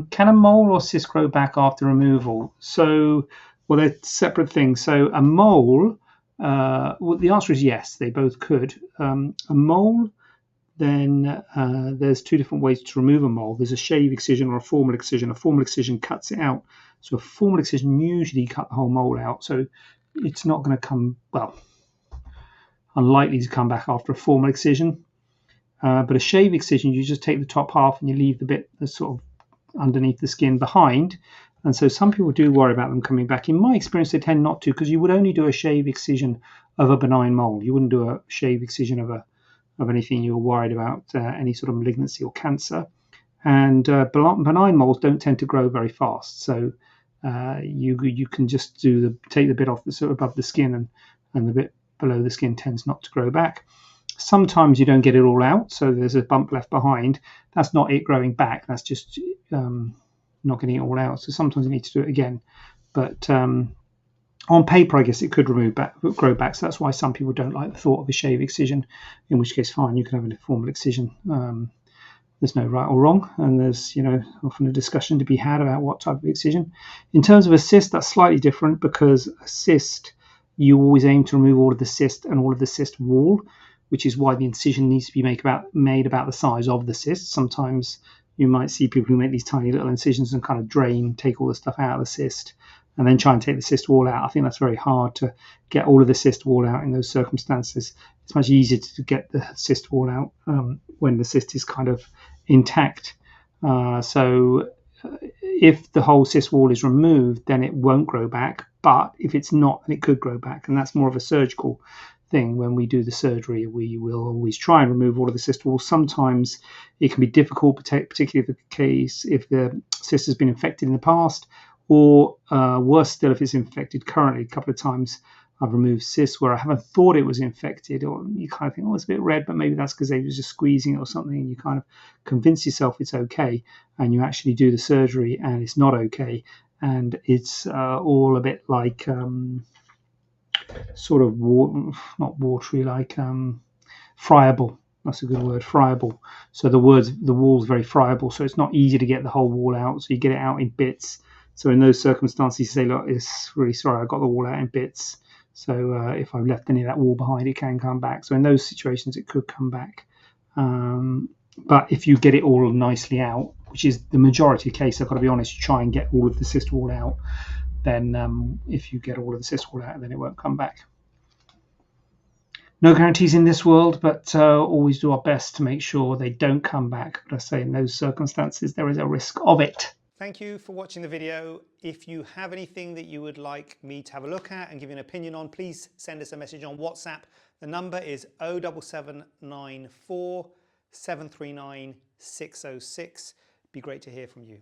Can a mole or cyst grow back after removal? So, well, they're separate things. So a mole, well, the answer is yes, they both could. A mole, then there's two different ways to remove a mole. There's a shave excision or a formal excision. A formal excision cuts it out. So a formal excision usually cut the whole mole out. So it's not going to come, well, unlikely to come back after a formal excision. But a shave excision, you just take the top half and you leave the bit that's sort of underneath the skin behind. And so some people do worry about them coming back. In my experience, they tend not to, because you would only do a shave excision of a benign mole. You wouldn't do a shave excision of anything you're worried about, any sort of malignancy or cancer. And benign moles don't tend to grow very fast. So you can just take the bit off the sort of above the skin, and the bit below the skin tends not to grow back. Sometimes you don't get it all out, so there's a bump left behind. That's not it growing back. That's just not getting it all out. So sometimes you need to do it again. But on paper, I guess it could grow back. So that's why some people don't like the thought of a shave excision. In which case, fine, you can have a formal excision. There's no right or wrong, and there's often a discussion to be had about what type of excision. In terms of a cyst, that's slightly different, because a cyst, you always aim to remove all of the cyst and all of the cyst wall, which is why the incision needs to be made about the size of the cyst. Sometimes you might see people who make these tiny little incisions and kind of take all the stuff out of the cyst, and then try and take the cyst wall out. I think that's very hard to get all of the cyst wall out in those circumstances. It's much easier to get the cyst wall out when the cyst is kind of intact. So if the whole cyst wall is removed, then it won't grow back. But if it's not, then it could grow back. And that's more of a surgical thing. When we do the surgery, we will always try and remove all of the cyst wall. Sometimes it can be difficult, particularly if the cyst has been infected in the past, or worse still, if it's infected currently. A couple of times I've removed cysts where I haven't thought it was infected, or you kind of think, oh, it's a bit red, but maybe that's because they were just squeezing it or something, and you kind of convince yourself it's okay, and you actually do the surgery and it's not okay, and it's all a bit like sort of not watery, like friable. That's a good word, friable. So the wall's very friable, so it's not easy to get the whole wall out, so you get it out in bits. So in those circumstances, you say, look, it's really sorry, I got the wall out in bits. So if I've left any of that wall behind, it can come back. So in those situations, it could come back. But if you get it all nicely out, which is the majority of case, I've got to be honest, you try and get all of the cyst wall out. Then if you get all of the cyst wall out, then it won't come back. No guarantees in this world, but always do our best to make sure they don't come back. But I say in those circumstances, there is a risk of it. Thank you for watching the video. If you have anything that you would like me to have a look at and give you an opinion on, please send us a message on WhatsApp. The number is 07794 739 606. It'd be great to hear from you.